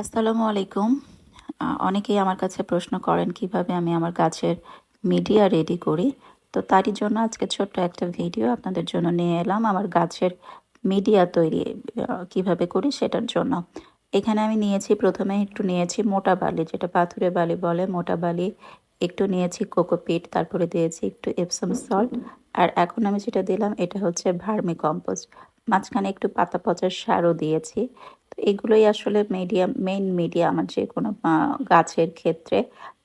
আসসালামু আলাইকুম। অনেকেই আমার কাছে প্রশ্ন করেন কিভাবে আমি আমার গাছের মিডিয়া রেডি করি। তো তারই জন্য আজকে ছোট্ট একটা ভিডিও আপনাদের জন্য নিয়ে এলাম আমার গাছের মিডিয়া তৈরি কিভাবে করি সেটার জন্য। এখানে আমি নিয়েছি, প্রথমে একটু নিয়েছি মোটা বালি, যেটা পাথুরে বালি বলে, মোটা বালি একটু নিয়েছি, কোকোপিট, তারপরে দিয়েছি একটু এপসম সল্ট। আর এখন আমি যেটা দিলাম এটা হচ্ছে ভার্মি কম্পোস্ট, মাঝখানে একটু পাতা পচার সারও দিয়েছি। তো এগুলোই আসলে মেইন মিডিয়া আমার যে কোনো গাছের ক্ষেত্রে।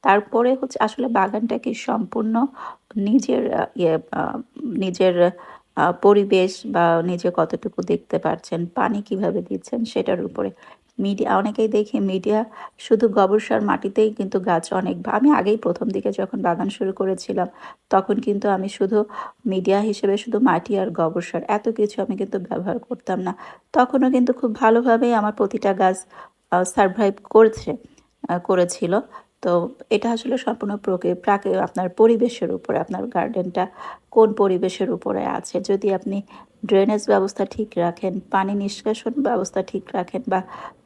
তারপরে হচ্ছে আসলে বাগানটাকে সম্পূর্ণ নিজের নিজের পরিবেশ বা নিজে কতটুকু দেখতে পারছেন, পানি কিভাবে দিচ্ছেন সেটার উপরে। মিডিয়া অনেকেই দেখি মিডিয়া শুধু গোবর সার মাটিতেই কিন্তু গাছ অনেক আমি আগেই প্রথম দিকে যখন বাগান শুরু করেছিলাম তখন কিন্তু আমি শুধু মিডিয়া হিসেবে শুধু মাটি আর গোবর সার, এত কিছু আমি কিন্তু ব্যবহার করতাম না। তখনও কিন্তু খুব ভালোভাবেই আমার প্রতিটা গাছ সারভাইভ করেছিল। তো এটা আসলে সম্পূর্ণ আপনার পরিবেশের উপরে, আপনার গার্ডেনটা কোন পরিবেশের উপরে আছে। যদি আপনি ড্রেনেজ ব্যবস্থা ঠিক রাখেন, পানি নিষ্কাশন ব্যবস্থা ঠিক রাখেন, বা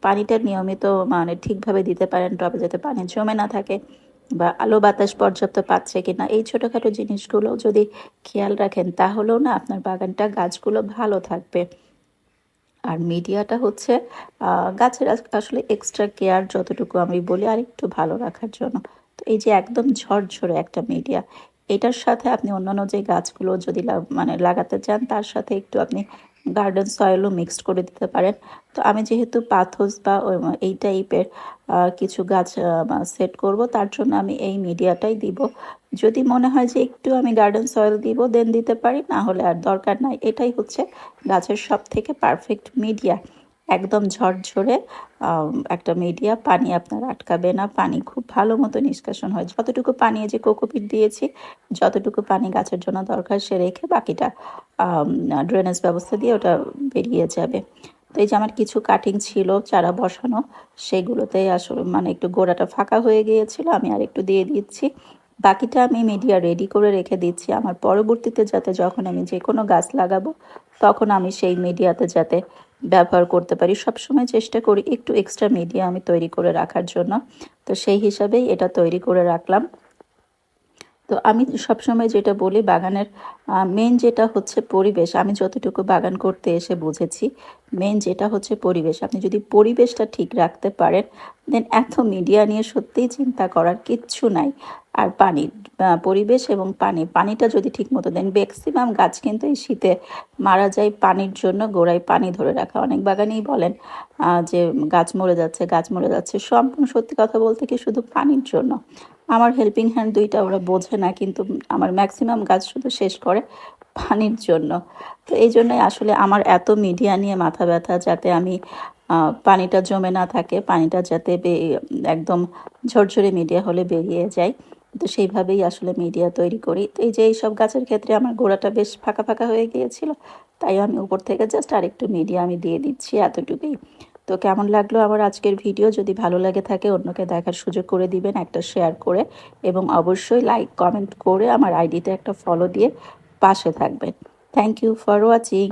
পানিটা নিয়মিত মানে ঠিকভাবে দিতে পারেন টবে, যাতে পানি জমে না থাকে, বা আলো বাতাস পর্যাপ্ত পাচ্ছে কিনা, এই ছোটোখাটো জিনিসগুলো যদি খেয়াল রাখেন তাহলেও না আপনার বাগানটা, গাছগুলো ভালো থাকবে। আর মিডিয়াটা হচ্ছে গাছের আসলে এক্সট্রা কেয়ার যতটুকু আমি বলি আর একটু ভালো রাখার জন্য। তো এই যে একদম ঝরঝরে একটা মিডিয়া, এটার সাথে আপনি অন্যান্য যে গাছগুলো যদি মানে লাগাতে চান তার সাথে একটু আপনি গার্ডেন সয়েলও মিক্সড করে দিতে পারেন। তো আমি যেহেতু পাথোস বা এই টাইপের কিছু গাছ সেট করব, তার জন্য আমি এই মিডিয়াটাই দিব। যদি মনে হয় যে একটু আমি গার্ডেন সয়েল দিব দেন দিতে পারি, না হলে আর দরকার নাই। এটাই হচ্ছে গাছের সব থেকে পারফেক্ট মিডিয়া। একদম ঝরঝরে একটা মিডিয়া, পানি আপনার আটকাবে না, পানি খুব ভালো মতো নিষ্কাশন হয়। যতটুকু পানি যে কোকোপিট দিয়েছি, যতটুকু পানি গাছের জন্য দরকার সে রেখে বাকিটা ড্রেনেজ ব্যবস্থা দিয়ে ওটা বেরিয়ে যাবে। তো এই যে আমার কিছু কাটিং ছিল চারা বসানো, সেগুলোতে আসলে মানে একটু গোড়াটা ফাঁকা হয়ে গিয়েছিল, আমি আর একটু দিয়ে দিচ্ছি। বাকিটা আমি মিডিয়া রেডি করে রেখে দিচ্ছি আমার পরবর্তীতে, যাতে যখন আমি যে কোনো গাছ লাগাবো তখন আমি সেই মিডিয়াতে যাতে ব্যবহার করতে পারি। সবসময় চেষ্টা করি একটু এক্সট্রা মিডিয়া আমি তৈরি করে রাখার জন্য। তো সেই হিসাবেই এটা তৈরি করে রাখলাম। তো আমি সবসময় যেটা বলি, বাগানের মেন যেটা হচ্ছে পরিবেশ। আমি যতটুকু বাগান করতে এসে বুঝেছি, মেন যেটা হচ্ছে পরিবেশ। আপনি যদি পরিবেশটা ঠিক রাখতে পারেন, দেন এত মিডিয়া নিয়ে সত্যিই চিন্তা করার কিচ্ছু নাই। আর পানি, পরিবেশ এবং পানিটা যদি ঠিক মতো দেন, ম্যাক্সিমাম গাছ কিন্তু এই শীতে মারা যায় পানির জন্য। গোড়ায় পানি ধরে রাখা, অনেক বাগানেই বলেন যে গাছ মরে যাচ্ছে, গাছ মরে যাচ্ছে। সম্পূর্ণ সত্যি কথা বলতে কি, শুধু পানির জন্য। আমার হেল্পিং হ্যান্ড দুইটা ওরা বোঝে না, কিন্তু আমার ম্যাক্সিমাম গাছ শুধু শেষ করে পানির জন্য। তো এই জন্যই আসলে আমার এত মিডিয়া নিয়ে মাথা ব্যথা, যাতে আমি পানিটা জমে না থাকে, পানিটা যাতে একদম ঝরঝরে মিডিয়া হলে বেরিয়ে যায়। তো সেইভাবেই আসলে মিডিয়া তৈরি করি। তো এই যে এইসব গাছের ক্ষেত্রে আমার গোড়াটা বেশ ফাঁকা ফাঁকা হয়ে গিয়েছিল, তাই আমি উপর থেকে জাস্ট আরেকটু মিডিয়া আমি দিয়ে দিচ্ছি, এতটুকুই। তো কেমন লাগলো আমার আজকের ভিডিও? যদি ভালো লাগে থাকে অন্যকে দেখার সুযোগ করে দিবেন একটা শেয়ার করে, এবং অবশ্যই লাইক কমেন্ট করে আমার আইডিতে একটা ফলো দিয়ে পাশে থাকবেন। Thank you for watching.